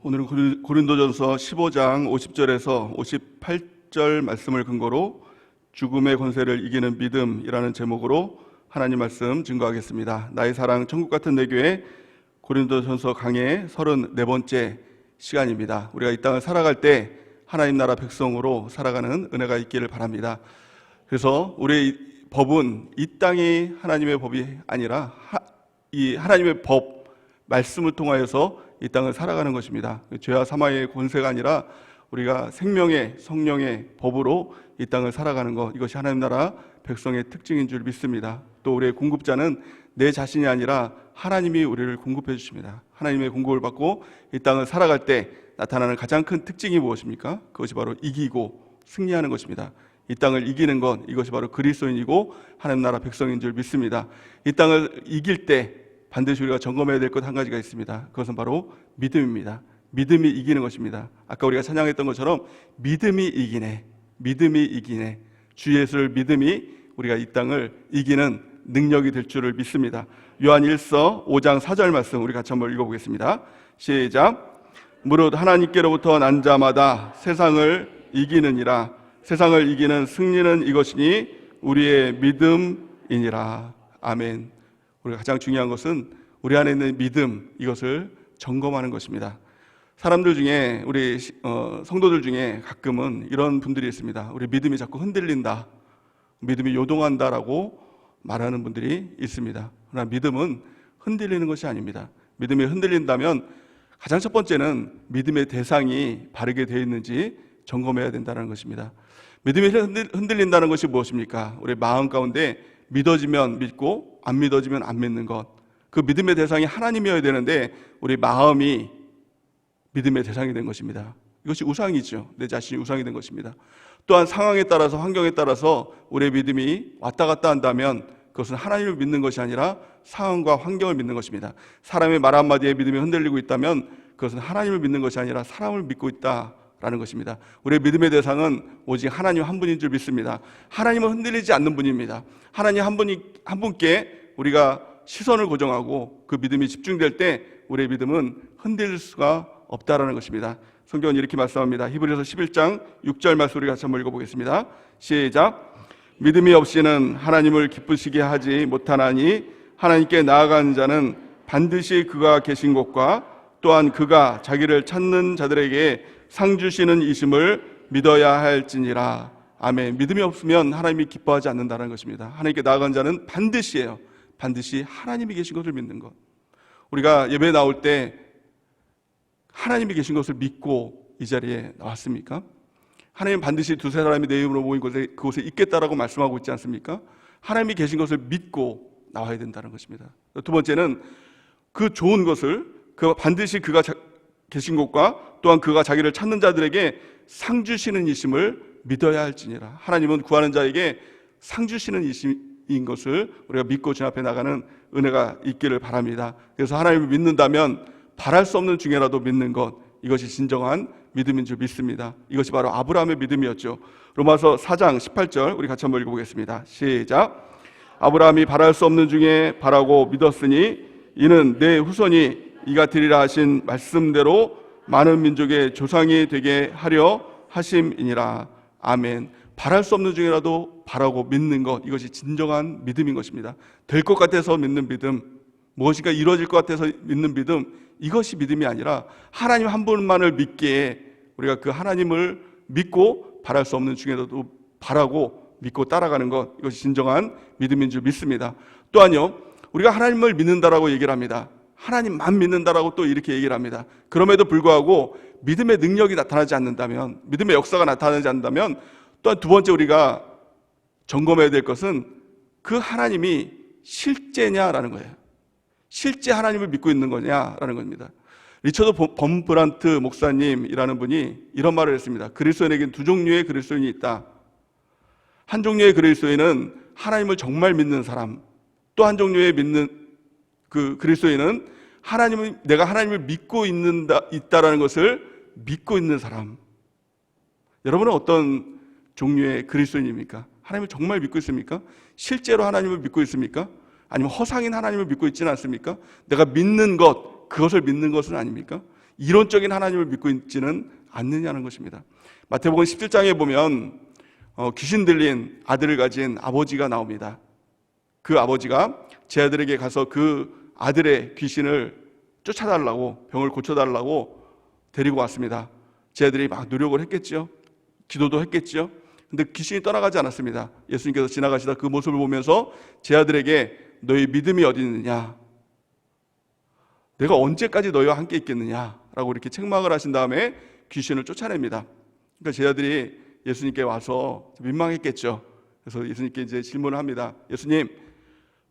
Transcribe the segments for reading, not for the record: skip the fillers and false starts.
오늘은 고린도전서 15장 50절에서 58절 말씀을 근거로 죽음의 권세를 이기는 믿음이라는 제목으로 하나님 말씀 증거하겠습니다. 나의 사랑 천국 같은 내 교회 고린도전서 강의 34번째 시간입니다. 우리가 이 땅을 살아갈 때 하나님 나라 백성으로 살아가는 은혜가 있기를 바랍니다. 그래서 우리의 법은 이 땅이 하나님의 법이 아니라 이 하나님의 법 말씀을 통하여서 이 땅을 살아가는 것입니다. 죄와 사망의 권세가 아니라 우리가 생명의 성령의 법으로 이 땅을 살아가는 것, 이것이 하나님 나라 백성의 특징인 줄 믿습니다. 또 우리의 공급자는 내 자신이 아니라 하나님이 우리를 공급해 주십니다. 하나님의 공급을 받고 이 땅을 살아갈 때 나타나는 가장 큰 특징이 무엇입니까? 그것이 바로 이기고 승리하는 것입니다. 이 땅을 이기는 것, 이것이 바로 그리스도인이고 하나님 나라 백성인 줄 믿습니다. 이 땅을 이길 때 반드시 우리가 점검해야 될 것 한 가지가 있습니다. 그것은 바로 믿음입니다. 믿음이 이기는 것입니다. 아까 우리가 찬양했던 것처럼 믿음이 이기네, 믿음이 이기네. 주 예수를 믿음이 우리가 이 땅을 이기는 능력이 될 줄을 믿습니다. 요한 1서 5장 4절 말씀 우리 같이 한번 읽어보겠습니다. 시작. 무릇 하나님께로부터 난 자마다 세상을 이기느니라. 세상을 이기는 승리는 이것이니 우리의 믿음이니라. 아멘. 우리가 가장 중요한 것은 우리 안에 있는 믿음, 이것을 점검하는 것입니다. 사람들 중에, 우리 성도들 중에 가끔은 이런 분들이 있습니다. 우리 믿음이 자꾸 흔들린다, 믿음이 요동한다라고 말하는 분들이 있습니다. 그러나 믿음은 흔들리는 것이 아닙니다. 믿음이 흔들린다면 가장 첫 번째는 믿음의 대상이 바르게 되어 있는지 점검해야 된다는 것입니다. 믿음이 흔들린다는 것이 무엇입니까? 우리 마음 가운데 믿어지면 믿고 안 믿어지면 안 믿는 것, 그 믿음의 대상이 하나님이어야 되는데 우리 마음이 믿음의 대상이 된 것입니다. 이것이 우상이죠. 내 자신이 우상이 된 것입니다. 또한 상황에 따라서, 환경에 따라서 우리의 믿음이 왔다 갔다 한다면 그것은 하나님을 믿는 것이 아니라 상황과 환경을 믿는 것입니다. 사람의 말 한마디에 믿음이 흔들리고 있다면 그것은 하나님을 믿는 것이 아니라 사람을 믿고 있다라는 것입니다. 우리의 믿음의 대상은 오직 하나님 한 분인 줄 믿습니다. 하나님은 흔들리지 않는 분입니다. 하나님 한 분께 우리가 시선을 고정하고 그 믿음이 집중될 때 우리의 믿음은 흔들릴 수가 없다라는 것입니다. 성경은 이렇게 말씀합니다. 히브리서 11장 6절 말씀 우리 같이 한번 읽어보겠습니다. 시작. 믿음이 없이는 하나님을 기쁘시게 하지 못하나니 하나님께 나아가는 자는 반드시 그가 계신 곳과 또한 그가 자기를 찾는 자들에게 상 주시는 이심을 믿어야 할지니라. 아멘. 믿음이 없으면 하나님이 기뻐하지 않는다는 것입니다. 하나님께 나아간 자는 반드시예요. 반드시 하나님이 계신 것을 믿는 것. 우리가 예배 나올 때 하나님이 계신 것을 믿고 이 자리에 나왔습니까? 하나님 반드시 두세 사람이 내 이름으로 모인 곳에 그곳에 있겠다라고 말씀하고 있지 않습니까? 하나님이 계신 것을 믿고 나와야 된다는 것입니다. 두 번째는 그 좋은 것을 반드시 그가 계신 곳과 또한 그가 자기를 찾는 자들에게 상 주시는 이심을 믿어야 할지니라. 하나님은 구하는 자에게 상 주시는 이심인 것을 우리가 믿고 주 앞에 나가는 은혜가 있기를 바랍니다. 그래서 하나님을 믿는다면 바랄 수 없는 중에라도 믿는 것, 이것이 진정한 믿음인 줄 믿습니다. 이것이 바로 아브라함의 믿음이었죠. 로마서 4장 18절 우리 같이 한번 읽어보겠습니다. 시작. 아브라함이 바랄 수 없는 중에 바라고 믿었으니 이는 내 후손이 이가 되리라 하신 말씀대로 많은 민족의 조상이 되게 하려 하심이니라. 아멘. 바랄 수 없는 중이라도 바라고 믿는 것, 이것이 진정한 믿음인 것입니다. 될 것 같아서 믿는 믿음, 무엇인가 이루어질 것 같아서 믿는 믿음, 이것이 믿음이 아니라 하나님 한 분만을 믿기에 우리가 그 하나님을 믿고 바랄 수 없는 중에도 바라고 믿고 따라가는 것, 이것이 진정한 믿음인 줄 믿습니다. 또한요, 우리가 하나님을 믿는다라고 얘기를 합니다. 하나님만 믿는다라고 또 이렇게 얘기를 합니다. 그럼에도 불구하고 믿음의 능력이 나타나지 않는다면, 믿음의 역사가 나타나지 않는다면, 또한 두 번째 우리가 점검해야 될 것은 그 하나님이 실제냐라는 거예요. 실제 하나님을 믿고 있는 거냐라는 겁니다. 리처드 범브란트 목사님이라는 분이 이런 말을 했습니다. 그리스도인에게는 두 종류의 그리스도인이 있다. 한 종류의 그리스도인은 하나님을 정말 믿는 사람, 또 한 종류의 그 그리스도인은 내가 하나님을 믿고 있다라는 것을 믿고 있는 사람. 여러분은 어떤 종류의 그리스도인입니까? 하나님을 정말 믿고 있습니까? 실제로 하나님을 믿고 있습니까? 아니면 허상인 하나님을 믿고 있지는 않습니까? 내가 믿는 것, 그것을 믿는 것은 아닙니까? 이론적인 하나님을 믿고 있지는 않느냐는 것입니다. 마태복음 17장에 보면 귀신 들린 아들을 가진 아버지가 나옵니다. 그 아버지가 제 아들에게 가서 그 아들의 귀신을 쫓아달라고, 병을 고쳐달라고 데리고 왔습니다. 제 아들이 막 노력을 했겠죠. 기도도 했겠죠. 근데 귀신이 떠나가지 않았습니다. 예수님께서 지나가시다 그 모습을 보면서 제 아들에게 너희 믿음이 어디 있느냐, 내가 언제까지 너희와 함께 있겠느냐라고 이렇게 책망을 하신 다음에 귀신을 쫓아냅니다. 그러니까 제 아들이 예수님께 와서 민망했겠죠. 그래서 예수님께 이제 질문을 합니다. 예수님,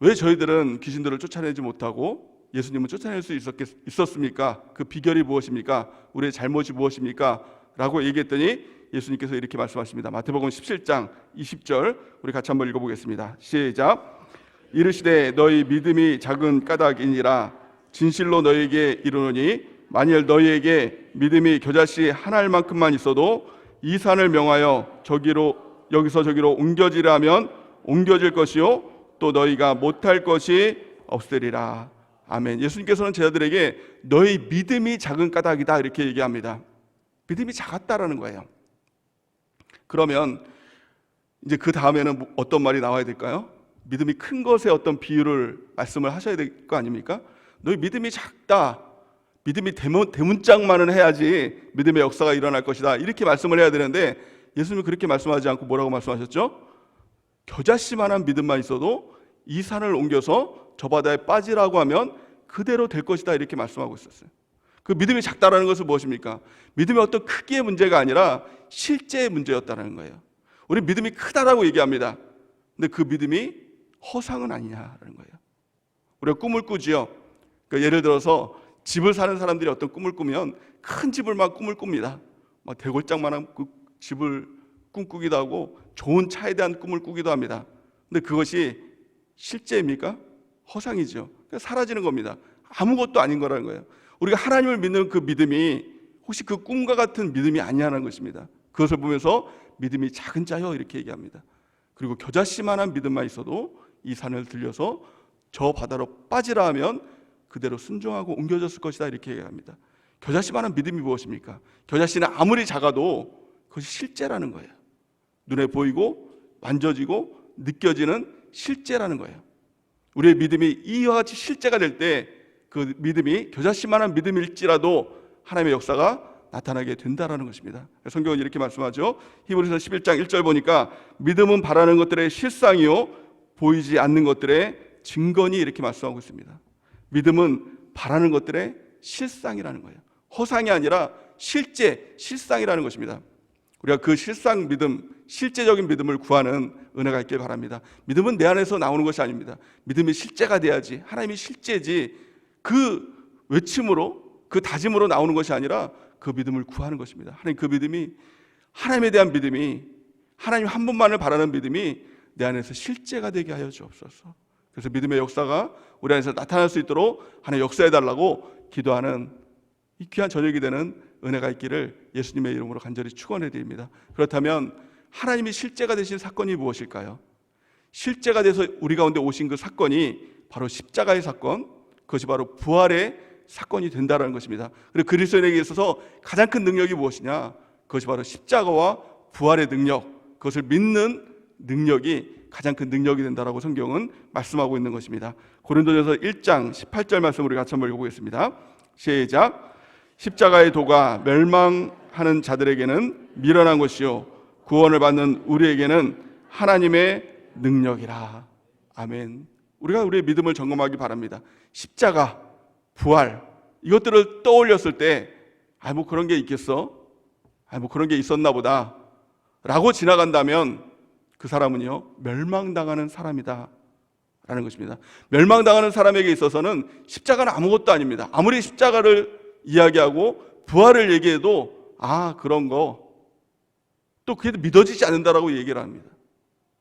왜 저희들은 귀신들을 쫓아내지 못하고 예수님은 쫓아낼 수 있었습니까? 그 비결이 무엇입니까? 우리의 잘못이 무엇입니까? 라고 얘기했더니 예수님께서 이렇게 말씀하십니다. 마태복음 17장 20절 우리 같이 한번 읽어보겠습니다. 시작. 이르시되 너희 믿음이 작은 까닭이니라. 진실로 너희에게 이르노니 만일 너희에게 믿음이 겨자씨 한 알만큼만 있어도 이 산을 명하여 여기서 저기로 옮겨지라 하면 옮겨질 것이요 또 너희가 못할 것이 없으리라. 아멘. 예수님께서는 제자들에게 너희 믿음이 작은 까닭이다 이렇게 얘기합니다. 믿음이 작았다라는 거예요. 그러면 이제 그 다음에는 어떤 말이 나와야 될까요? 믿음이 큰 것에 어떤 비유를 말씀을 하셔야 될 거 아닙니까? 너희 믿음이 작다, 믿음이 대문짝만은 해야지 믿음의 역사가 일어날 것이다 이렇게 말씀을 해야 되는데 예수님은 그렇게 말씀하지 않고 뭐라고 말씀하셨죠? 겨자씨만한 믿음만 있어도 이 산을 옮겨서 저 바다에 빠지라고 하면 그대로 될 것이다 이렇게 말씀하고 있었어요. 그 믿음이 작다라는 것은 무엇입니까? 믿음의 어떤 크기의 문제가 아니라 실제의 문제였다는 거예요. 우리 믿음이 크다라고 얘기합니다. 근데 그 믿음이 허상은 아니냐라는 거예요. 우리가 꿈을 꾸지요. 그러니까 예를 들어서 집을 사는 사람들이 어떤 꿈을 꾸면 큰 집을 막 꿈을 꿉니다. 막 대골장만한 집을 꿈꾸기도 하고 좋은 차에 대한 꿈을 꾸기도 합니다. 근데 그것이 실제입니까? 허상이죠. 그러니까 사라지는 겁니다. 아무것도 아닌 거라는 거예요. 우리가 하나님을 믿는 그 믿음이 혹시 그 꿈과 같은 믿음이 아니냐는 것입니다. 그것을 보면서 믿음이 작은 자여 이렇게 얘기합니다. 그리고 겨자씨만한 믿음만 있어도 이 산을 들려서 저 바다로 빠지라 하면 그대로 순종하고 옮겨졌을 것이다 이렇게 얘기합니다. 겨자씨만한 믿음이 무엇입니까? 겨자씨는 아무리 작아도 그것이 실제라는 거예요. 눈에 보이고 만져지고 느껴지는 실제라는 거예요. 우리의 믿음이 이와 같이 실제가 될 때 그 믿음이 겨자씨만한 믿음일지라도 하나님의 역사가 나타나게 된다라는 것입니다. 성경은 이렇게 말씀하죠. 히브리서 11장 1절 보니까 믿음은 바라는 것들의 실상이요 보이지 않는 것들의 증거니 이렇게 말씀하고 있습니다. 믿음은 바라는 것들의 실상이라는 거예요. 허상이 아니라 실상이라는 것입니다. 우리가 그 실상 믿음, 실제적인 믿음을 구하는 은혜가 있길 바랍니다. 믿음은 내 안에서 나오는 것이 아닙니다. 믿음이 실제가 돼야지, 하나님이 실제지 그 외침으로, 그 다짐으로 나오는 것이 아니라 그 믿음을 구하는 것입니다. 하나님, 그 믿음이, 하나님에 대한 믿음이, 하나님 한 분만을 바라는 믿음이 내 안에서 실제가 되게 하여 주옵소서. 그래서 믿음의 역사가 우리 안에서 나타날 수 있도록 하나님 역사해달라고 기도하는 이 귀한 저녁이 되는 은혜가 있기를 예수님의 이름으로 간절히 축원해 드립니다. 그렇다면 하나님이 실제가 되신 사건이 무엇일까요? 실제가 돼서 우리 가운데 오신 그 사건이 바로 십자가의 사건, 그것이 바로 부활의 사건이 된다는 것입니다. 그리고 그리스도인에게 있어서 가장 큰 능력이 무엇이냐? 그것이 바로 십자가와 부활의 능력, 그것을 믿는 능력이 가장 큰 능력이 된다라고 성경은 말씀하고 있는 것입니다. 고린도전서 1장 18절 말씀 우리 같이 한번 읽어보겠습니다. 시작. 십자가의 도가 멸망하는 자들에게는 미련한 것이요 구원을 받는 우리에게는 하나님의 능력이라. 아멘. 우리가 우리의 믿음을 점검하기 바랍니다. 십자가, 부활 이것들을 떠올렸을 때 뭐 그런 게 있겠어? 뭐 그런 게 있었나 보다 라고 지나간다면 그 사람은요 멸망당하는 사람이다 라는 것입니다. 멸망당하는 사람에게 있어서는 십자가는 아무것도 아닙니다. 아무리 십자가를 이야기하고 부활을 얘기해도 그런 거 또 그게 믿어지지 않는다라고 얘기를 합니다.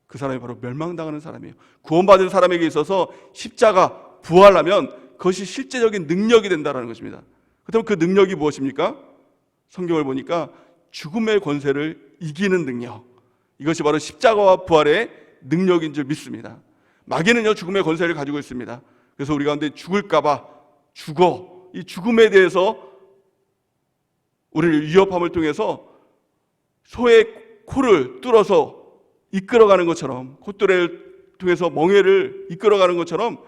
그 사람이 바로 멸망당하는 사람이에요. 구원받은 사람에게 있어서 십자가, 부활하면 그것이 실제적인 능력이 된다는 것입니다. 그렇다면 그 능력이 무엇입니까? 성경을 보니까 죽음의 권세를 이기는 능력, 이것이 바로 십자가와 부활의 능력인 줄 믿습니다. 마귀는요 죽음의 권세를 가지고 있습니다. 그래서 우리 가운데 죽을까 봐, 이 죽음에 대해서 우리를 위협함을 통해서 소의 코를 뚫어서 이끌어가는 것처럼, 콧대를 통해서 멍에를 이끌어가는 것처럼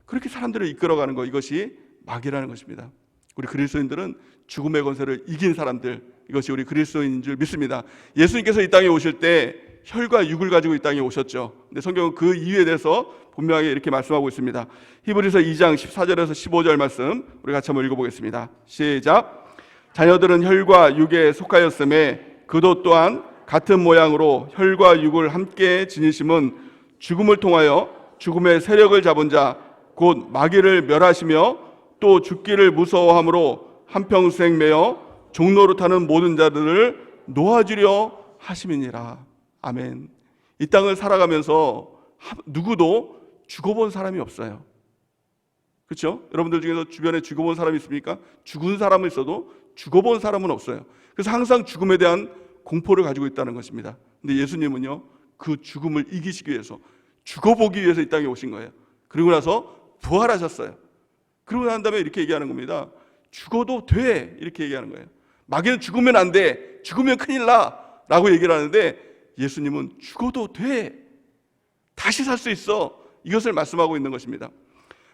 그렇게 사람들을 이끌어가는 것, 이것이 마귀라는 것입니다. 우리 그리스도인들은 죽음의 권세를 이긴 사람들, 이것이 우리 그리스도인인 줄 믿습니다. 예수님께서 이 땅에 오실 때 혈과 육을 가지고 이 땅에 오셨죠. 근데 성경은 그 이유에 대해서 분명하게 이렇게 말씀하고 있습니다. 히브리서 2장 14절에서 15절 말씀 우리 같이 한번 읽어보겠습니다. 시작. 자녀들은 혈과 육에 속하였음에 그도 또한 같은 모양으로 혈과 육을 함께 지니심은 죽음을 통하여 죽음의 세력을 잡은 자 곧 마귀를 멸하시며 또 죽기를 무서워함으로 한평생 매어 종노릇하는 모든 자들을 놓아주려 하심이니라. 아멘. 이 땅을 살아가면서 누구도 죽어본 사람이 없어요. 그렇죠? 여러분들 중에서 주변에 죽어본 사람이 있습니까? 죽은 사람은 있어도 죽어본 사람은 없어요. 그래서 항상 죽음에 대한 공포를 가지고 있다는 것입니다. 근데 예수님은요, 그 죽음을 이기시기 위해서, 죽어보기 위해서 이 땅에 오신 거예요. 그리고 나서 부활하셨어요. 그러고 난 다음에 이렇게 얘기하는 겁니다. 죽어도 돼, 이렇게 얘기하는 거예요. 마귀는 죽으면 안 돼, 죽으면 큰일 나 라고 얘기를 하는데 예수님은 죽어도 돼, 다시 살 수 있어, 이것을 말씀하고 있는 것입니다.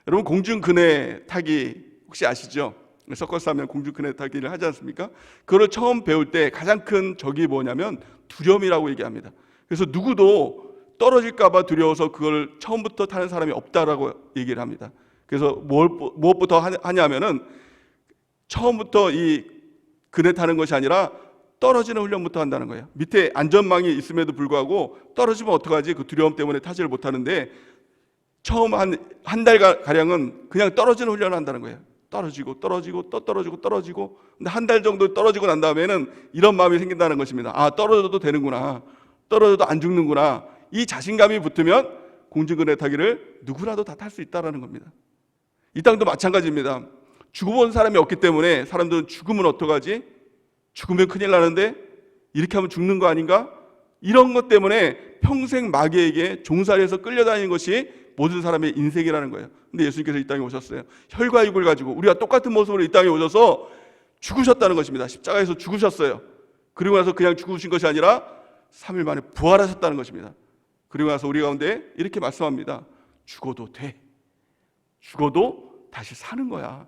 여러분, 공중그네 타기 혹시 아시죠? 서커스 하면 공중그네 타기를 하지 않습니까? 그걸 처음 배울 때 가장 큰 적이 뭐냐면 두려움이라고 얘기합니다. 그래서 누구도 떨어질까 봐 두려워서 그걸 처음부터 타는 사람이 없다라고 얘기를 합니다. 그래서 무엇부터 하냐면은 처음부터 이 그네 타는 것이 아니라 떨어지는 훈련부터 한다는 거예요. 밑에 안전망이 있음에도 불구하고 떨어지면 어떡하지? 그 두려움 때문에 타지를 못하는데 처음 한 달 가량은 그냥 떨어지는 훈련을 한다는 거예요. 떨어지고 또 떨어지고. 근데 한 달 정도 떨어지고 난 다음에는 이런 마음이 생긴다는 것입니다. 아, 떨어져도 되는구나, 떨어져도 안 죽는구나. 이 자신감이 붙으면 공중그네 타기를 누구라도 다 탈 수 있다는 겁니다. 이 땅도 마찬가지입니다. 죽어본 사람이 없기 때문에 사람들은 죽으면 어떡하지? 죽으면 큰일 나는데 이렇게 하면 죽는 거 아닌가? 이런 것 때문에 평생 마귀에게 종살이해서 끌려다니는 것이 모든 사람의 인생이라는 거예요. 근데 예수님께서 이 땅에 오셨어요. 혈과 육을 가지고 우리가 똑같은 모습으로 이 땅에 오셔서 죽으셨다는 것입니다. 십자가에서 죽으셨어요. 그리고 나서 그냥 죽으신 것이 아니라 3일 만에 부활하셨다는 것입니다. 그리고 나서 우리 가운데 이렇게 말씀합니다. 죽어도 돼. 죽어도 다시 사는 거야.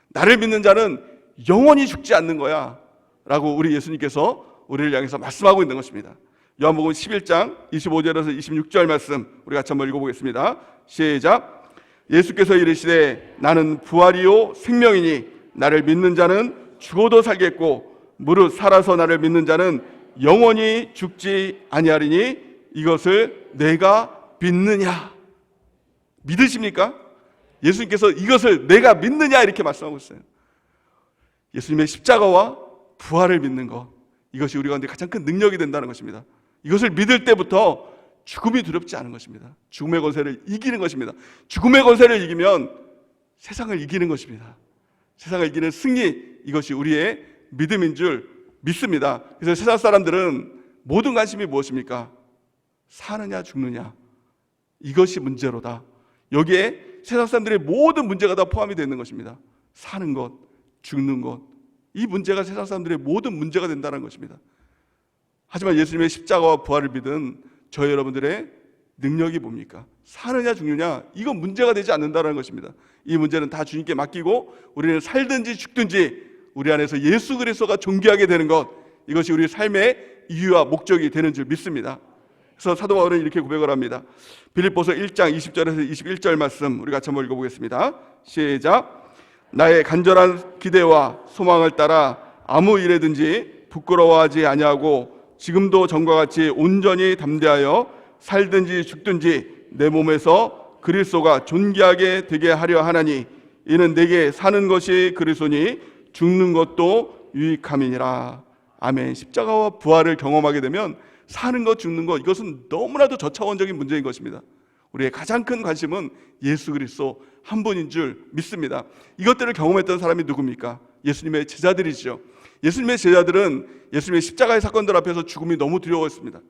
나를 믿는 자는 영원히 죽지 않는 거야 라고 우리 예수님께서 우리를 향해서 말씀하고 있는 것입니다. 요한복음 11장 25절에서 26절 말씀 우리 같이 한번 읽어보겠습니다. 시작. 예수께서 이르시되 나는 부활이요 생명이니 나를 믿는 자는 죽어도 살겠고 무릇 살아서 나를 믿는 자는 영원히 죽지 아니하리니 이것을 내가 믿느냐? 믿으십니까? 예수님께서 이것을 내가 믿느냐 이렇게 말씀하고 있어요. 예수님의 십자가와 부활을 믿는 것, 이것이 우리 가운데 가장 큰 능력이 된다는 것입니다. 이것을 믿을 때부터 죽음이 두렵지 않은 것입니다. 죽음의 권세를 이기는 것입니다. 죽음의 권세를 이기면 세상을 이기는 것입니다. 세상을 이기는 승리, 이것이 우리의 믿음인 줄 믿습니다. 그래서 세상 사람들은 모든 관심이 무엇입니까? 사느냐 죽느냐, 이것이 문제로다. 여기에 세상 사람들의 모든 문제가 다 포함이 되는 것입니다. 사는 것, 죽는 것, 이 문제가 세상 사람들의 모든 문제가 된다는 것입니다. 하지만 예수님의 십자가와 부활을 믿은 저희 여러분들의 능력이 뭡니까? 사느냐 죽느냐, 이건 문제가 되지 않는다는 것입니다. 이 문제는 다 주님께 맡기고 우리는 살든지 죽든지 우리 안에서 예수 그리스도가 존귀하게 되는 것, 이것이 우리 삶의 이유와 목적이 되는 줄 믿습니다. 그래서 사도 바울은 이렇게 고백을 합니다. 빌립보서 1장 20절에서 21절 말씀 우리 같이 한번 읽어보겠습니다. 시작. 나의 간절한 기대와 소망을 따라 아무 일에든지 부끄러워하지 아니하고 지금도 전과 같이 온전히 담대하여 살든지 죽든지 내 몸에서 그리스도가 존귀하게 되게 하려 하나니 이는 내게 사는 것이 그리스도니 죽는 것도 유익함이니라. 아멘. 십자가와 부활을 경험하게 되면 사는 것 죽는 것, 이것은 너무나도 저차원적인 문제인 것입니다. 우리의 가장 큰 관심은 예수 그리스도 한 분인 줄 믿습니다. 이것들을 경험했던 사람이 누굽니까? 예수님의 제자들이죠. 예수님의 제자들은 예수님의 십자가의 사건들 앞에서 죽음이 너무 두려웠습니다.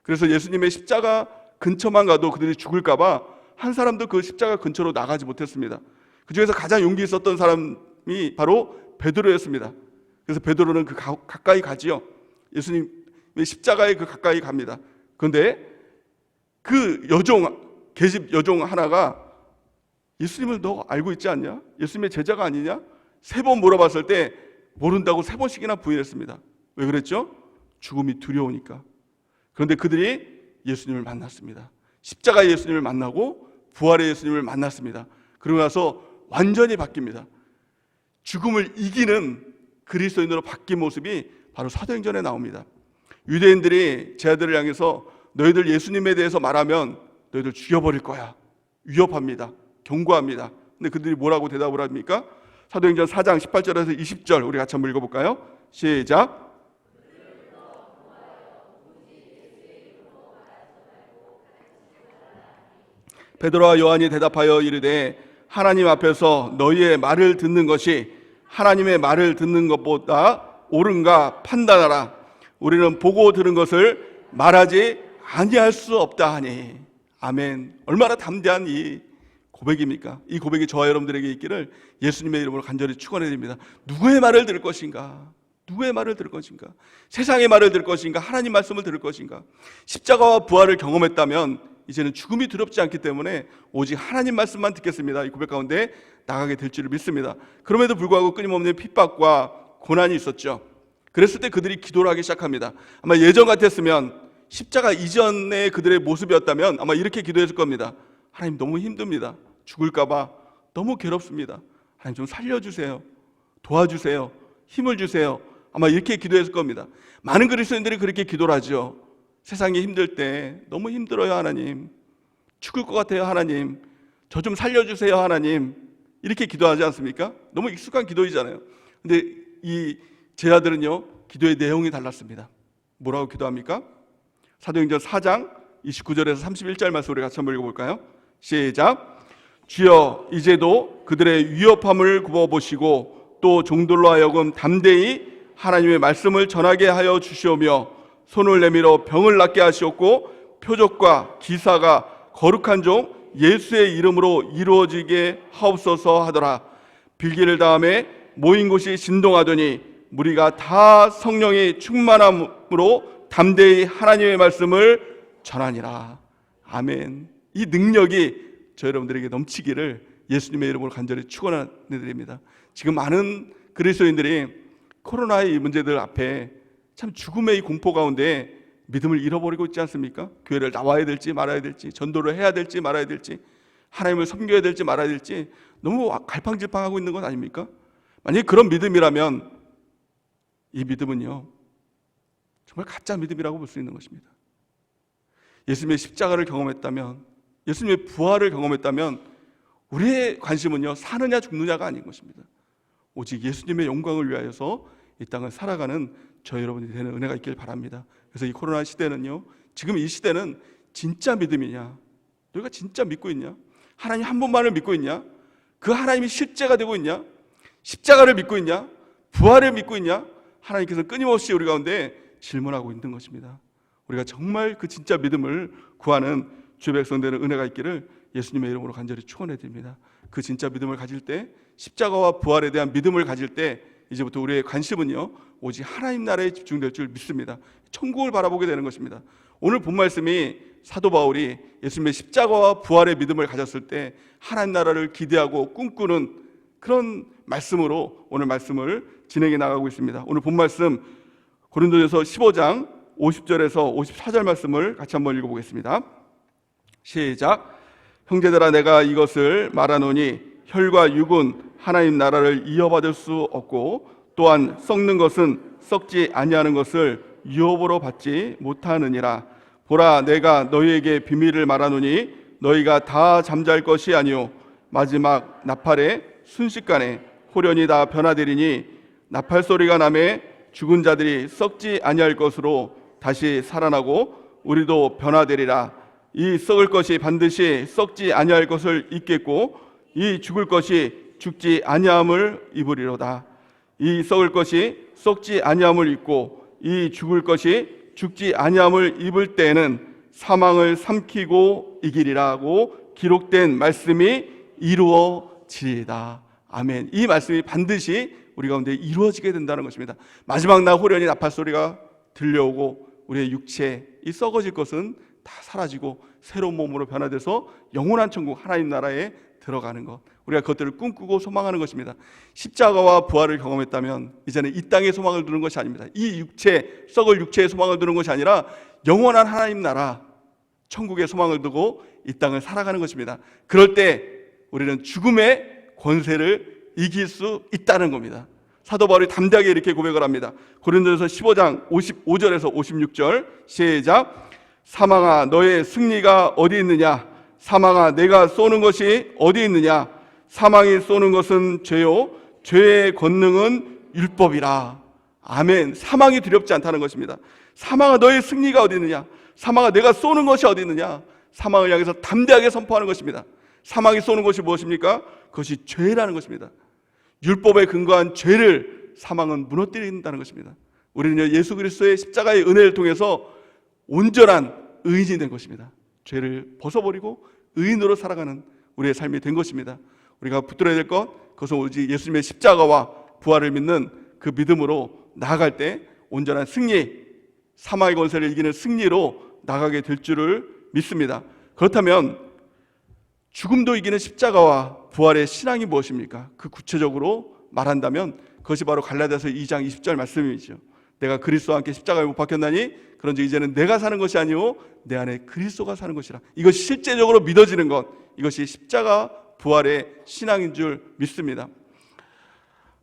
그래서 예수님의 십자가 근처만 가도 그들이 죽을까 봐 한 사람도 그 십자가 근처로 나가지 못했습니다. 그 중에서 가장 용기 있었던 사람이 바로 베드로였습니다. 그래서 베드로는 그 가까이 가지요. 예수님의 십자가에 그 가까이 갑니다. 그런데 그 계집 여종 하나가 예수님을 너 알고 있지 않냐? 예수님의 제자가 아니냐? 3번 물어봤을 때 모른다고 3번씩이나 부인했습니다. 왜 그랬죠? 죽음이 두려우니까. 그런데 그들이 예수님을 만났습니다. 십자가의 예수님을 만나고 부활의 예수님을 만났습니다. 그러고 나서 완전히 바뀝니다. 죽음을 이기는 그리스도인으로 바뀐 모습이 바로 사도행전에 나옵니다. 유대인들이 제 아들을 향해서 너희들 예수님에 대해서 말하면 너희들 죽여버릴 거야. 위협합니다. 경고합니다. 근데 그들이 뭐라고 대답을 합니까? 사도행전 4장 18절에서 20절 우리 같이 한번 읽어볼까요? 시작. 베드로와 요한이 대답하여 이르되 하나님 앞에서 너희의 말을 듣는 것이 하나님의 말을 듣는 것보다 옳은가 판단하라. 우리는 보고 들은 것을 말하지 아니할 수 없다 하니. 아멘. 얼마나 담대한 이 고백입니까? 이 고백이 저와 여러분들에게 있기를 예수님의 이름으로 간절히 축원해 드립니다. 누구의 말을 들을 것인가? 누구의 말을 들을 것인가? 세상의 말을 들을 것인가? 하나님 말씀을 들을 것인가? 십자가와 부활을 경험했다면 이제는 죽음이 두렵지 않기 때문에 오직 하나님 말씀만 듣겠습니다. 이 고백 가운데 나가게 될 줄을 믿습니다. 그럼에도 불구하고 끊임없는 핍박과 고난이 있었죠. 그랬을 때 그들이 기도를 하기 시작합니다. 아마 예전 같았으면 십자가 이전의 그들의 모습이었다면 아마 이렇게 기도했을 겁니다. 하나님 너무 힘듭니다. 죽을까 봐 너무 괴롭습니다. 하나님 좀 살려주세요. 도와주세요. 힘을 주세요. 아마 이렇게 기도했을 겁니다. 많은 그리스도인들이 그렇게 기도를 하죠. 세상이 힘들 때 너무 힘들어요 하나님. 죽을 것 같아요 하나님. 저 좀 살려주세요 하나님. 이렇게 기도하지 않습니까? 너무 익숙한 기도이잖아요. 근데 이 제 아들은요 기도의 내용이 달랐습니다. 뭐라고 기도합니까? 사도행전 4장 29절에서 31절 말씀 우리 같이 한번 읽어볼까요? 시작. 주여 이제도 그들의 위협함을 굽어보시고 또 종들로 하여금 담대히 하나님의 말씀을 전하게 하여 주시오며 손을 내밀어 병을 낫게 하시었고 표적과 기사가 거룩한 종 예수의 이름으로 이루어지게 하옵소서 하더라. 빌기를 다음에 모인 곳이 진동하더니 무리가 다 성령의 충만함으로 담대히 하나님의 말씀을 전하니라. 아멘. 이 능력이 저 여러분들에게 넘치기를 예수님의 이름으로 간절히 축원드립니다. 지금 많은 그리스도인들이 코로나의 이 문제들 앞에 참 죽음의 이 공포 가운데 믿음을 잃어버리고 있지 않습니까? 교회를 나와야 될지 말아야 될지, 전도를 해야 될지 말아야 될지, 하나님을 섬겨야 될지 말아야 될지 너무 갈팡질팡하고 있는 건 아닙니까? 만약에 그런 믿음이라면 이 믿음은요 정말 가짜 믿음이라고 볼 수 있는 것입니다. 예수님의 십자가를 경험했다면, 예수님의 부활을 경험했다면 우리의 관심은요 사느냐 죽느냐가 아닌 것입니다. 오직 예수님의 영광을 위하여서 이 땅을 살아가는 저 여러분이 되는 은혜가 있길 바랍니다. 그래서 이 코로나 시대는요, 지금 이 시대는 진짜 믿음이냐, 너희가 진짜 믿고 있냐, 하나님 한 분만을 믿고 있냐, 그 하나님이 실제가 되고 있냐, 십자가를 믿고 있냐, 부활을 믿고 있냐, 하나님께서 끊임없이 우리 가운데 질문하고 있는 것입니다. 우리가 정말 그 진짜 믿음을 구하는 주의 백성들의 은혜가 있기를 예수님의 이름으로 간절히 축원해 드립니다. 그 진짜 믿음을 가질 때, 십자가와 부활에 대한 믿음을 가질 때 이제부터 우리의 관심은요 오직 하나님 나라에 집중될 줄 믿습니다. 천국을 바라보게 되는 것입니다. 오늘 본 말씀이 사도 바울이 예수님의 십자가와 부활의 믿음을 가졌을 때 하나님 나라를 기대하고 꿈꾸는 그런 말씀으로 오늘 말씀을 진행해 나가고 있습니다. 오늘 본 말씀 고린도전서 15장 50절에서 54절 말씀을 같이 한번 읽어보겠습니다. 시작. 형제들아 내가 이것을 말하노니 혈과 육은 하나님 나라를 이어받을 수 없고 또한 썩는 것은 썩지 아니하는 것을 유업으로 받지 못하느니라. 보라 내가 너희에게 비밀을 말하노니 너희가 다 잠잘 것이 아니요 마지막 나팔의 순식간에 호련히 다 변화되리니 나팔 소리가 나매 죽은 자들이 썩지 아니할 것으로 다시 살아나고 우리도 변화되리라. 이 썩을 것이 반드시 썩지 아니할 것을 입겠고 이 죽을 것이 죽지 아니함을 입으리로다. 이 썩을 것이 썩지 아니함을 입고 이 죽을 것이 죽지 아니함을 입을 때에는 사망을 삼키고 이기리라고 기록된 말씀이 이루어지리이다. 아멘. 이 말씀이 반드시 우리 가운데 이루어지게 된다는 것입니다. 마지막 날 호련히 나팔 소리가 들려오고 우리의 육체, 이 썩어질 것은 다 사라지고 새로운 몸으로 변화돼서 영원한 천국 하나님 나라에 들어가는 것, 우리가 그것들을 꿈꾸고 소망하는 것입니다. 십자가와 부활을 경험했다면 이제는 이 땅의 소망을 두는 것이 아닙니다. 이 육체, 썩을 육체의 소망을 두는 것이 아니라 영원한 하나님 나라 천국의 소망을 두고 이 땅을 살아가는 것입니다. 그럴 때 우리는 죽음의 권세를 이길 수 있다는 겁니다. 사도 바울이 담대하게 이렇게 고백을 합니다. 고린도전서 15장 55절에서 56절 시작. 사망아 너의 승리가 어디 있느냐? 사망아 내가 쏘는 것이 어디 있느냐? 사망이 쏘는 것은 죄요 죄의 권능은 율법이라. 아멘. 사망이 두렵지 않다는 것입니다. 사망아 너의 승리가 어디 있느냐? 사망아 내가 쏘는 것이 어디 있느냐? 사망을 향해서 담대하게 선포하는 것입니다. 사망이 쏘는 것이 무엇입니까? 그것이 죄라는 것입니다. 율법에 근거한 죄를 사망은 무너뜨린다는 것입니다. 우리는 예수 그리스도의 십자가의 은혜를 통해서 온전한 의인이 된 것입니다. 죄를 벗어버리고 의인으로 살아가는 우리의 삶이 된 것입니다. 우리가 붙들어야 될 것, 그것은 오직 예수님의 십자가와 부활을 믿는 그 믿음으로 나아갈 때 온전한 승리, 사망의 권세를 이기는 승리로 나가게 될 줄을 믿습니다. 그렇다면 죽음도 이기는 십자가와 부활의 신앙이 무엇입니까? 그 구체적으로 말한다면 그것이 바로 갈라디아서 2장 20절 말씀이죠. 내가 그리스도와 함께 십자가에 못 박혔나니 그런즉 이제는 내가 사는 것이 아니오 내 안에 그리스도가 사는 것이라. 이것이 실제적으로 믿어지는 것, 이것이 십자가 부활의 신앙인 줄 믿습니다.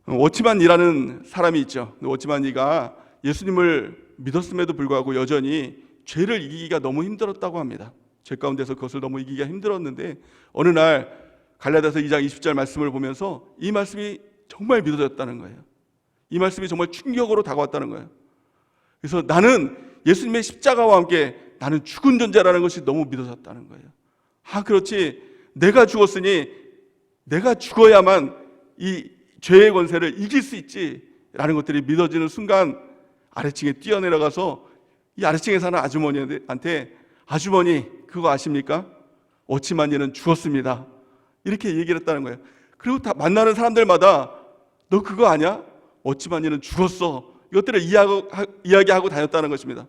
워치만이라는 사람이 있죠. 워치만이가 예수님을 믿었음에도 불구하고 여전히 죄를 이기기가 너무 힘들었다고 합니다. 죄 가운데서 그것을 너무 이기기가 힘들었는데 어느 날 갈라디아서 2장 20절 말씀을 보면서 이 말씀이 정말 믿어졌다는 거예요. 이 말씀이 정말 충격으로 다가왔다는 거예요. 그래서 나는 예수님의 십자가와 함께 나는 죽은 존재라는 것이 너무 믿어졌다는 거예요. 그렇지, 내가 죽었으니 내가 죽어야만 이 죄의 권세를 이길 수 있지라는 것들이 믿어지는 순간 아래층에 뛰어내려가서 이 아래층에 사는 아주머니한테 아주머니 그거 아십니까? 워치만이는 죽었습니다. 이렇게 얘기를 했다는 거예요. 그리고 다 만나는 사람들마다 너 그거 아냐? 워치만이는 죽었어. 이것들을 이야기하고 다녔다는 것입니다.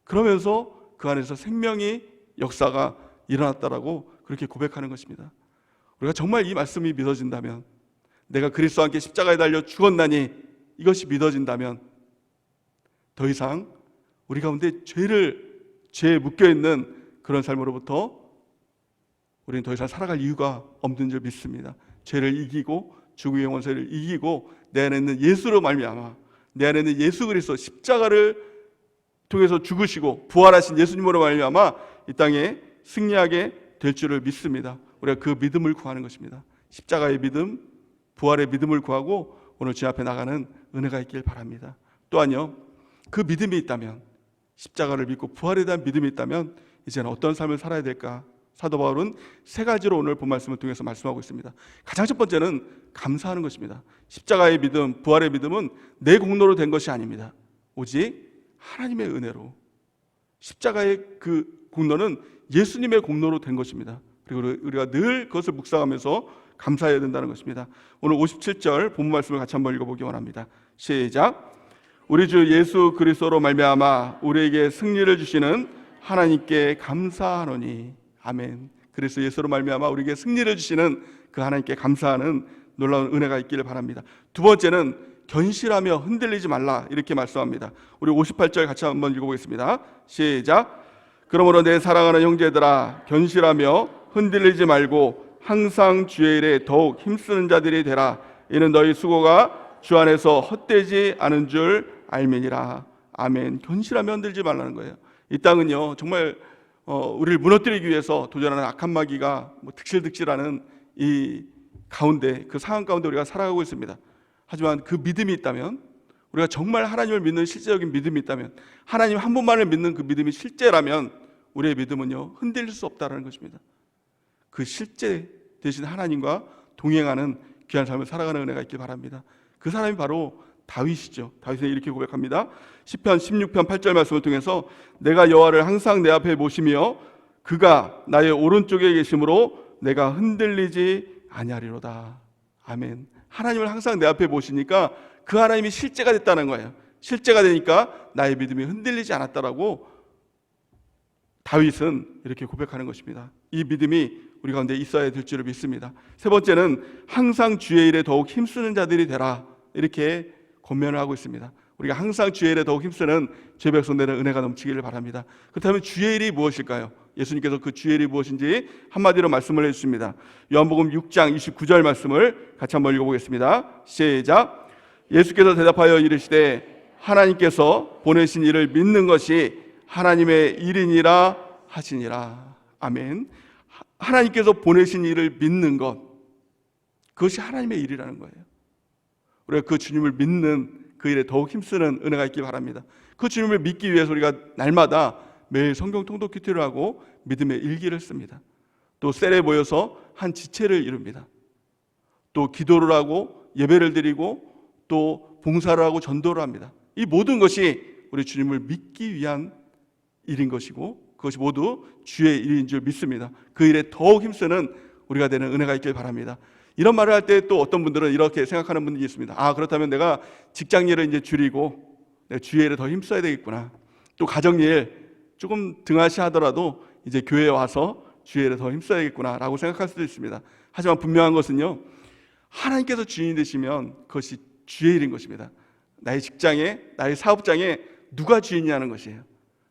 그러면서 그 안에서 생명의 역사가 일어났다라고 그렇게 고백하는 것입니다. 우리가 정말 이 말씀이 믿어진다면, 내가 그리스도와 함께 십자가에 달려 죽었나니 이것이 믿어진다면 더 이상 우리 가운데 죄에 묶여있는 그런 삶으로부터 우리는 더 이상 살아갈 이유가 없는 줄 믿습니다. 죄를 이기고 죽음의 권세를 이기고 내 안에 있는 예수로 말미암아, 내 안에 있는 예수 그리스도 십자가를 통해서 죽으시고 부활하신 예수님으로 말미암아 이 땅에 승리하게 될 줄을 믿습니다. 우리가 그 믿음을 구하는 것입니다. 십자가의 믿음, 부활의 믿음을 구하고 오늘 주 앞에 나가는 은혜가 있길 바랍니다. 또한요, 그 믿음이 있다면, 십자가를 믿고 부활에 대한 믿음이 있다면 이제는 어떤 삶을 살아야 될까? 사도 바울은 세 가지로 오늘 본 말씀을 통해서 말씀하고 있습니다. 가장 첫 번째는 감사하는 것입니다. 십자가의 믿음, 부활의 믿음은 내 공로로 된 것이 아닙니다. 오직 하나님의 은혜로, 십자가의 그 공로는 예수님의 공로로 된 것입니다. 그리고 우리가 늘 그것을 묵상하면서 감사해야 된다는 것입니다. 오늘 57절 본문 말씀을 같이 한번 읽어보기 원합니다. 시작. 우리 주 예수 그리스도로 말미암아 우리에게 승리를 주시는 하나님께 감사하노니. 아멘. 그리스도 예수로 말미암아 우리에게 승리를 주시는 그 하나님께 감사하는 놀라운 은혜가 있기를 바랍니다. 두 번째는 견실하며 흔들리지 말라, 이렇게 말씀합니다. 우리 58절 같이 한번 읽어보겠습니다. 시작. 그러므로 내 사랑하는 형제들아, 견실하며 흔들리지 말고 항상 주의 일에 더욱 힘쓰는 자들이 되라. 이는 너희 수고가 주 안에서 헛되지 않은 줄 알매니라. 아멘. 견실하며 흔들지 말라는 거예요. 이 땅은요, 정말 우리를 무너뜨리기 위해서 도전하는 악한 마귀가 득실득실하는 이 가운데, 그 상황 가운데 우리가 살아가고 있습니다. 하지만 그 믿음이 있다면, 우리가 정말 하나님을 믿는 실제적인 믿음이 있다면, 하나님 한 분만을 믿는 그 믿음이 실제라면 우리의 믿음은요, 흔들릴 수 없다는 것입니다. 그 실제 되신 하나님과 동행하는 귀한 삶을 살아가는 은혜가 있길 바랍니다. 그 사람이 바로 다윗이죠. 다윗은 이렇게 고백합니다. 시편 16편 8절 말씀을 통해서 내가 여호와를 항상 내 앞에 모시며 그가 나의 오른쪽에 계심으로 내가 흔들리지 아니하리로다. 아멘. 하나님을 항상 내 앞에 모시니까 그 하나님이 실제가 됐다는 거예요. 실제가 되니까 나의 믿음이 흔들리지 않았다라고 다윗은 이렇게 고백하는 것입니다. 이 믿음이 우리 가운데 있어야 될 줄을 믿습니다. 세 번째는 항상 주의 일에 더욱 힘쓰는 자들이 되라, 이렇게 권면을 하고 있습니다. 우리가 항상 주의 일에 더욱 힘쓰는 주의 백성들은 은혜가 넘치기를 바랍니다. 그렇다면 주의 일이 무엇일까요? 예수님께서 그 주의 일이 무엇인지 한마디로 말씀을 해주십니다. 요한복음 6장 29절 말씀을 같이 한번 읽어보겠습니다. 시작. 예수께서 대답하여 이르시되 하나님께서 보내신 이를 믿는 것이 하나님의 일이니라 하시니라. 아멘. 하나님께서 보내신 이를 믿는 것, 그것이 하나님의 일이라는 거예요. 우리가 그 주님을 믿는 그 일에 더욱 힘쓰는 은혜가 있길 바랍니다. 그 주님을 믿기 위해서 우리가 날마다 매일 성경 통독 큐티를 하고 믿음의 일기를 씁니다. 또 셀에 모여서 한 지체를 이룹니다. 또 기도를 하고 예배를 드리고 또 봉사를 하고 전도를 합니다. 이 모든 것이 우리 주님을 믿기 위한 일인 것이고 그것이 모두 주의 일인 줄 믿습니다. 그 일에 더욱 힘쓰는 우리가 되는 은혜가 있길 바랍니다. 이런 말을 할 때 또 어떤 분들은 이렇게 생각하는 분들이 있습니다. 아, 그렇다면 내가 직장일을 이제 줄이고 내가 주의 일에 더 힘써야 되겠구나. 또 가정일 조금 등하시 하더라도 이제 교회에 와서 주의 일에 더 힘써야겠구나 라고 생각할 수도 있습니다. 하지만 분명한 것은요, 하나님께서 주인이 되시면 그것이 주의 일인 것입니다. 나의 직장에, 나의 사업장에 누가 주인이냐는 것이에요.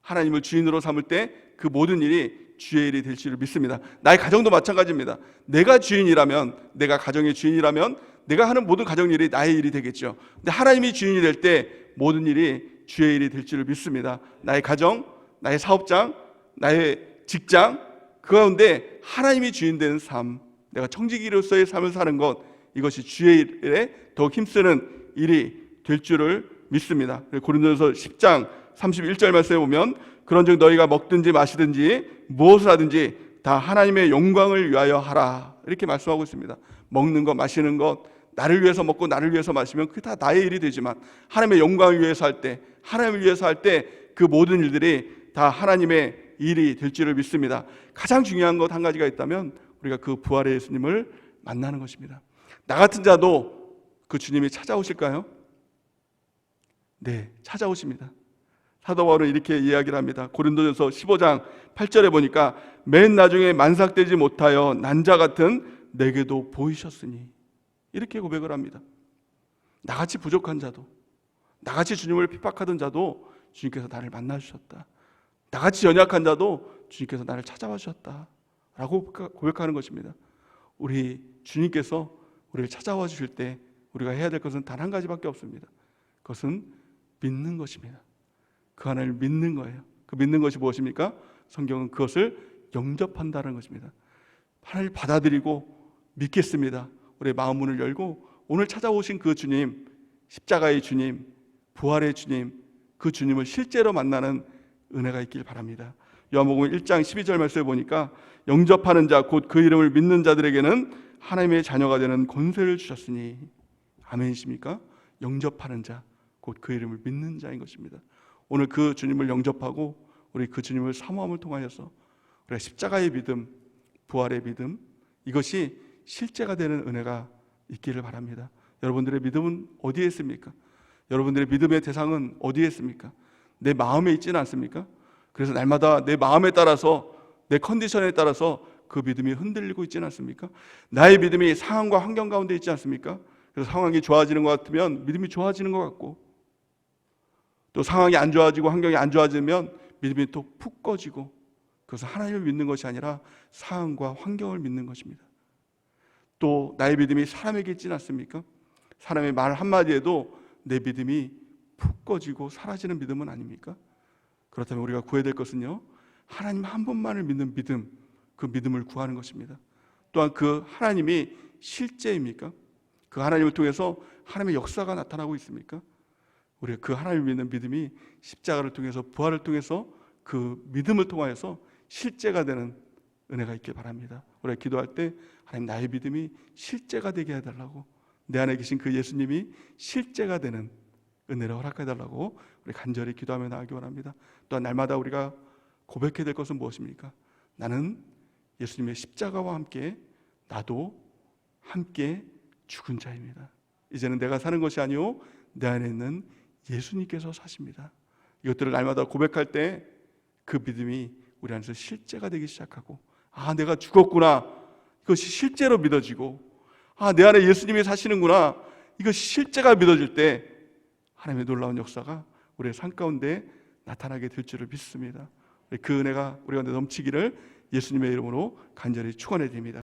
하나님을 주인으로 삼을 때 그 모든 일이 주의 일이 될 줄을 믿습니다. 나의 가정도 마찬가지입니다. 내가 주인이라면, 내가 가정의 주인이라면 내가 하는 모든 가정일이 나의 일이 되겠죠. 근데 하나님이 주인이 될 때 모든 일이 주의 일이 될 줄을 믿습니다. 나의 가정, 나의 사업장, 나의 직장, 그 가운데 하나님이 주인 되는 삶, 내가 청지기로서의 삶을 사는 것, 이것이 주의 일에 더욱 힘쓰는 일이 될 줄을 믿습니다. 고린도전서 10장 31절 말씀에 보면 그런즉 너희가 먹든지 마시든지 무엇을 하든지 다 하나님의 영광을 위하여 하라, 이렇게 말씀하고 있습니다. 먹는 것, 마시는 것, 나를 위해서 먹고 나를 위해서 마시면 그게 다 나의 일이 되지만 하나님의 영광을 위해서 할 때, 하나님을 위해서 할 때 그 모든 일들이 다 하나님의 일이 될 줄을 믿습니다. 가장 중요한 것 한 가지가 있다면 우리가 그 부활의 예수님을 만나는 것입니다. 나 같은 자도 그 주님이 찾아오실까요? 네, 찾아오십니다. 사도 바울은 이렇게 이야기를 합니다. 고린도전서 15장 8절에 보니까 맨 나중에 만삭되지 못하여 난 자 같은 내게도 보이셨으니, 이렇게 고백을 합니다. 나같이 부족한 자도, 나같이 주님을 핍박하던 자도 주님께서 나를 만나 주셨다. 나같이 연약한 자도 주님께서 나를 찾아와 주셨다 라고 고백하는 것입니다. 우리 주님께서 우리를 찾아와 주실 때 우리가 해야 될 것은 단 한 가지밖에 없습니다. 그것은 믿는 것입니다. 그 하나님을 믿는 거예요. 그 믿는 것이 무엇입니까? 성경은 그것을 영접한다는 것입니다. 하나님을 받아들이고 믿겠습니다. 우리의 마음 문을 열고 오늘 찾아오신 그 주님, 십자가의 주님, 부활의 주님, 그 주님을 실제로 만나는 은혜가 있길 바랍니다. 요한복음 1장 12절 말씀에 보니까 영접하는 자, 곧 그 이름을 믿는 자들에게는 하나님의 자녀가 되는 권세를 주셨으니, 아멘이십니까? 영접하는 자, 곧 그 이름을 믿는 자인 것입니다. 오늘 그 주님을 영접하고 우리 그 주님을 사모함을 통하여서 우리가 십자가의 믿음, 부활의 믿음, 이것이 실제가 되는 은혜가 있기를 바랍니다. 여러분들의 믿음은 어디에 있습니까? 여러분들의 믿음의 대상은 어디에 있습니까? 내 마음에 있지는 않습니까? 그래서 날마다 내 마음에 따라서, 내 컨디션에 따라서 그 믿음이 흔들리고 있지는 않습니까? 나의 믿음이 상황과 환경 가운데 있지 않습니까? 그래서 상황이 좋아지는 것 같으면 믿음이 좋아지는 것 같고, 또 상황이 안 좋아지고 환경이 안 좋아지면 믿음이 또 푹 꺼지고, 그래서 하나님을 믿는 것이 아니라 상황과 환경을 믿는 것입니다. 또 나의 믿음이 사람에게 있지는 않습니까? 사람의 말 한마디에도 내 믿음이 푹 꺼지고 사라지는 믿음은 아닙니까? 그렇다면 우리가 구해야 될 것은요, 하나님 한 분만을 믿는 믿음, 그 믿음을 구하는 것입니다. 또한 그 하나님이 실제입니까? 그 하나님을 통해서 하나님의 역사가 나타나고 있습니까? 우리가 그 하나님을 믿는 믿음이 십자가를 통해서, 부활을 통해서 그 믿음을 통하여서 실제가 되는 은혜가 있길 바랍니다. 우리가 기도할 때 하나님, 나의 믿음이 실제가 되게 해달라고, 내 안에 계신 그 예수님이 실제가 되는 은혜를 허락해달라고 우리 간절히 기도하며 나가기 원합니다. 또한 날마다 우리가 고백해야 될 것은 무엇입니까? 나는 예수님의 십자가와 함께 나도 함께 죽은 자입니다. 이제는 내가 사는 것이 아니요 내 안에 있는 예수님께서 사십니다. 이것들을 날마다 고백할 때 그 믿음이 우리 안에서 실제가 되기 시작하고, 아, 내가 죽었구나, 이것이 실제로 믿어지고, 아, 내 안에 예수님이 사시는구나, 이것이 실제가 믿어질 때 하나님의 놀라운 역사가 우리의 삶 가운데 나타나게 될 줄을 믿습니다. 그 은혜가 우리 가운데 넘치기를 예수님의 이름으로 간절히 축원해 드립니다.